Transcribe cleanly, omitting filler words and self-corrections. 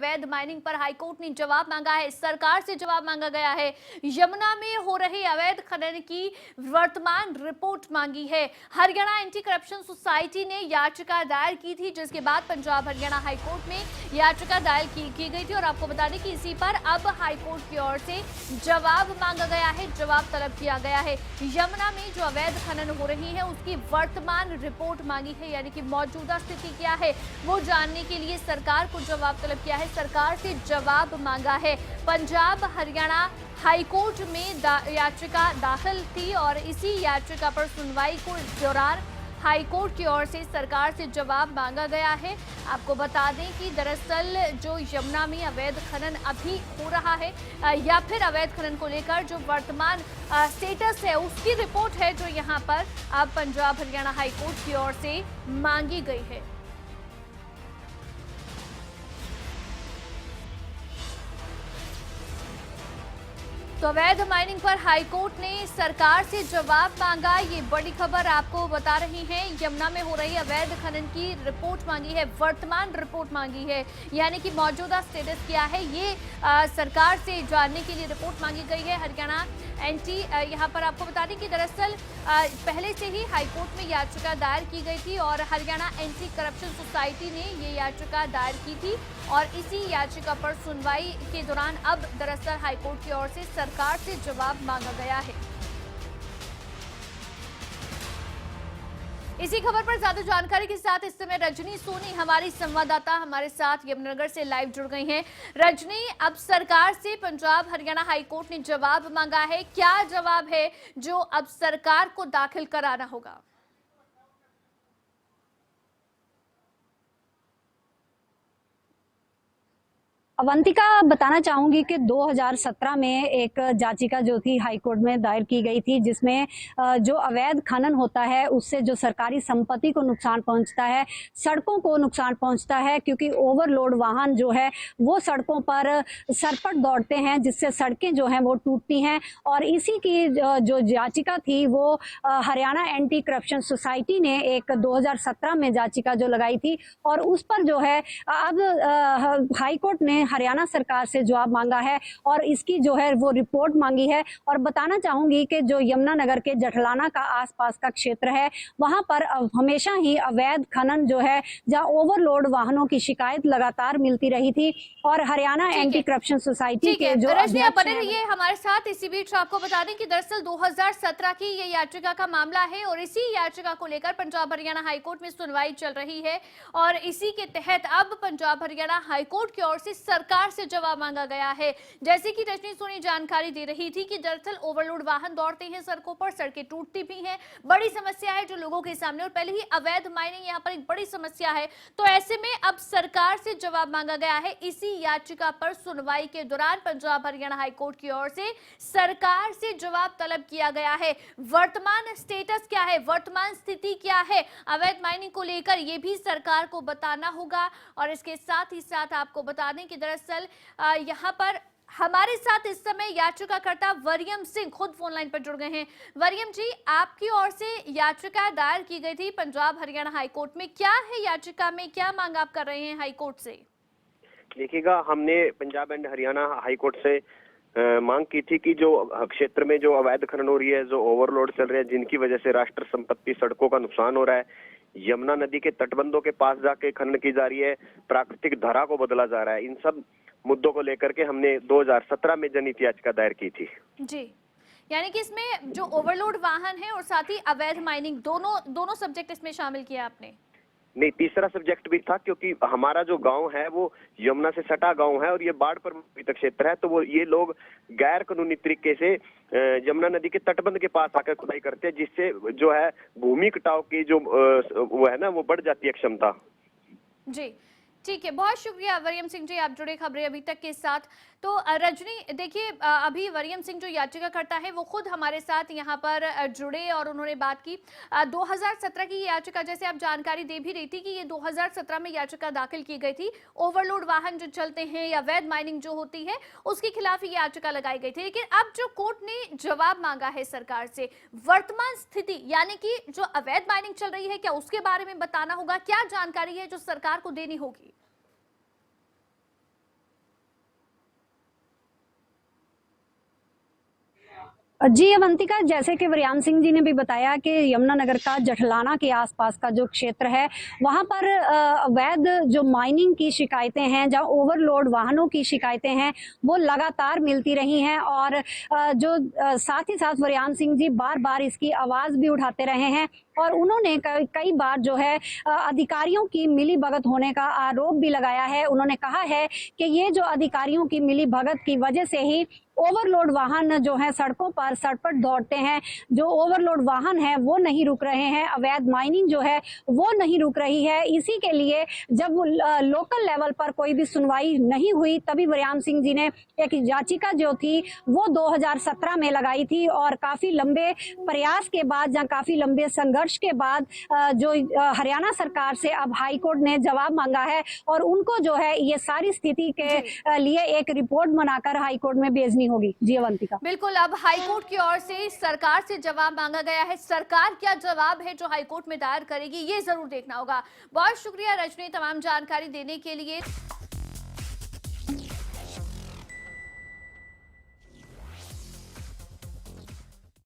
अवैध माइनिंग पर हाईकोर्ट ने जवाब मांगा है, सरकार से जवाब मांगा गया है। यमुना में हो रहे अवैध खनन की वर्तमान रिपोर्ट मांगी है। हरियाणा एंटी करप्शन सोसाइटी ने याचिका दायर की थी, जिसके बाद पंजाब हरियाणा हाईकोर्ट में याचिका दायर की गई थी और आपको बता दें कि इसी पर अब हाईकोर्ट की ओर से जवाब मांगा गया है, जवाब तलब किया गया है। यमुना में जो अवैध खनन हो रही है उसकी वर्तमान रिपोर्ट मांगी है, यानी कि मौजूदा स्थिति क्या है वो जानने के लिए सरकार को जवाब तलब किया है, सरकार से जवाब मांगा है। पंजाब हरियाणा हाईकोर्ट में याचिका दाखिल थी और इसी याचिका पर सुनवाई को दौरान हाईकोर्ट की ओर से सरकार से जवाब मांगा गया है। आपको बता दें कि दरअसल जो यमुना में अवैध खनन अभी हो रहा है या फिर अवैध खनन को लेकर जो वर्तमान स्टेटस है उसकी रिपोर्ट है जो यहां पर अब पंजाब हरियाणा हाईकोर्ट की ओर से मांगी गई है। तो अवैध माइनिंग पर हाईकोर्ट ने सरकार से जवाब मांगा, ये बड़ी खबर आपको बता रही है। यमुना में हो रही अवैध खनन की रिपोर्ट मांगी है, वर्तमान रिपोर्ट मांगी है, यानी कि मौजूदा स्टेटस क्या है ये सरकार से जानने के लिए रिपोर्ट मांगी गई है। हरियाणा एंटी यहाँ पर आपको बता दें कि दरअसल पहले से ही हाईकोर्ट में याचिका दायर की गई थी और हरियाणा एंटी करप्शन सोसाइटी ने ये याचिका दायर की थी और इसी याचिका पर सुनवाई के दौरान अब दरअसल हाईकोर्ट की ओर से सरकार से जवाब मांगा गया है। इसी खबर पर ज्यादा जानकारी के साथ इस समय रजनी सोनी हमारी संवाददाता हमारे साथ यमुनानगर से लाइव जुड़ गई हैं। रजनी, अब सरकार से पंजाब हरियाणा हाईकोर्ट ने जवाब मांगा है, क्या जवाब है जो अब सरकार को दाखिल कराना होगा? अवंतिका, बताना चाहूंगी कि 2017 में एक याचिका जो थी हाईकोर्ट में दायर की गई थी, जिसमें जो अवैध खनन होता है उससे जो सरकारी संपत्ति को नुकसान पहुंचता है, सड़कों को नुकसान पहुंचता है, क्योंकि ओवरलोड वाहन जो है वो सड़कों पर सरपट दौड़ते हैं, जिससे सड़कें जो हैं वो टूटती हैं। और इसी की जो याचिका थी वो हरियाणा एंटी करप्शन सोसाइटी ने एक 2017 में याचिका जो लगाई थी और उस पर जो है अब हाईकोर्ट ने हरियाणा सरकार से जवाब मांगा है और इसकी जो है वो रिपोर्ट मांगी है। और बताना चाहूंगी कि जो यमुनानगर के जठलाना का आसपास का क्षेत्र है वहां पर हमेशा ही अवैध खनन जो है, जहां ओवरलोड वाहनों की शिकायत लगातार मिलती रही थी और हरियाणा एंटी करप्शन सोसाइटी के जो रजनी बने रहिए हमारे साथ। इसी बीच आपको बता दें कि दरअसल 2017 की ये याचिका का मामला है और इसी याचिका को लेकर पंजाब हरियाणा हाईकोर्ट में सुनवाई चल रही है और इसी के तहत अब पंजाब हरियाणा हाईकोर्ट की ओर से सरकार से जवाब मांगा गया है। जैसे कि रजनी सोनी जानकारी दे रही थी कि दरअसल ओवरलोड वाहन दौड़ते हैं सड़कों पर, सड़कें टूटती भी हैं, बड़ी समस्या है जो लोगों के सामने, और पहले ही अवैध माइनिंग यहाँ पर एक बड़ी समस्या है। तो ऐसे में अब सरकार से जवाब मांगा गया है। इसी याचिका पर सुनवाई के दौरान पंजाब हरियाणा हाईकोर्ट की ओर से सरकार से जवाब तलब किया गया है। वर्तमान स्टेटस क्या है, वर्तमान स्थिति क्या है अवैध माइनिंग को लेकर, यह भी सरकार को बताना होगा। और इसके साथ ही साथ आपको बता दें कि दरअसल यहां पर हमारे साथ इस समय याचिकाकर्ता वरियम सिंह खुद फोन लाइन पर जुड़ गए हैं। वरियम जी, आपकी ओर से याचिका दायर की गई थी पंजाब हरियाणा हाईकोर्ट में, क्या है याचिका में, क्या मांग आप कर रहे हैं हाईकोर्ट से? देखिएगा, हमने पंजाब एंड हरियाणा हाईकोर्ट से मांग की थी कि जो क्षेत्र में जो अवैध खनन हो रही है, जो ओवरलोड चल रहे हैं, जिनकी वजह से राष्ट्र संपत्ति सड़कों का नुकसान हो रहा है, यमुना नदी के तटबंधों के पास जाके खनन की जा रही है, प्राकृतिक धारा को बदला जा रहा है, इन सब मुद्दों को लेकर के हमने 2017 में जनहित याचिका दायर की थी। जी, यानी कि इसमें जो ओवरलोड वाहन है और साथ ही अवैध माइनिंग दोनों सब्जेक्ट इसमें शामिल किया आपने? नहीं, तीसरा सब्जेक्ट भी था, क्योंकि हमारा जो गांव है वो यमुना से सटा गांव है और ये बाढ़ प्रभावित क्षेत्र है, तो वो ये लोग गैर कानूनी तरीके से यमुना नदी के तटबंध के पास आकर खुदाई करते हैं, जिससे जो है भूमि कटाव की जो वो है ना वो बढ़ जाती है क्षमता। जी, ठीक है, बहुत शुक्रिया वरियम सिंह जी, आप जुड़े खबरें अभी तक के साथ। तो रजनी, देखिए अभी वरियम सिंह जो याचिकाकर्ता है वो खुद हमारे साथ यहाँ पर जुड़े और उन्होंने बात की 2017 की याचिका, जैसे आप जानकारी दे भी रही थी कि ये 2017 में याचिका दाखिल की गई थी। ओवरलोड वाहन जो चलते हैं या अवैध माइनिंग जो होती है उसके खिलाफ ये याचिका लगाई गई थी। लेकिन अब जो कोर्ट ने जवाब मांगा है सरकार से, वर्तमान स्थिति यानी कि जो अवैध माइनिंग चल रही है क्या उसके बारे में बताना होगा, क्या जानकारी है जो सरकार को देनी होगी? जी अवंतिका, जैसे कि वरियाम सिंह जी ने भी बताया कि यमुनानगर का जठलाना के आसपास का जो क्षेत्र है वहां पर अवैध जो माइनिंग की शिकायतें हैं, जहां ओवरलोड वाहनों की शिकायतें हैं, वो लगातार मिलती रही हैं। और साथ ही साथ वरियाम सिंह जी बार बार इसकी आवाज भी उठाते रहे हैं और उन्होंने कई बार जो है अधिकारियों की मिलीभगत होने का आरोप भी लगाया है। उन्होंने कहा है कि ये जो अधिकारियों की मिलीभगत की वजह से ही ओवरलोड वाहन जो है सड़कों पर सड़पट दौड़ते हैं, जो ओवरलोड वाहन है वो नहीं रुक रहे हैं, अवैध माइनिंग जो है वो नहीं रुक रही है। इसी के लिए जब लोकल लेवल पर कोई भी सुनवाई नहीं हुई, तभी वरियाम सिंह जी ने एक याचिका जो थी वो 2017 में लगाई थी और काफी लंबे प्रयास के बाद या काफी लंबे संघर्ष के बाद हरियाणा सरकार से अब हाईकोर्ट ने जवाब मांगा है और उनको जो है ये सारी स्थिति के लिए एक रिपोर्ट बनाकर हाईकोर्ट में भेजनी होगी। जी अवंतिका। बिल्कुल, अब हाईकोर्ट की ओर से सरकार से जवाब मांगा गया है। सरकार क्या जवाब है जो हाईकोर्ट में दायर करेगी, ये जरूर देखना होगा। बहुत शुक्रिया रजनी तमाम जानकारी देने के लिए।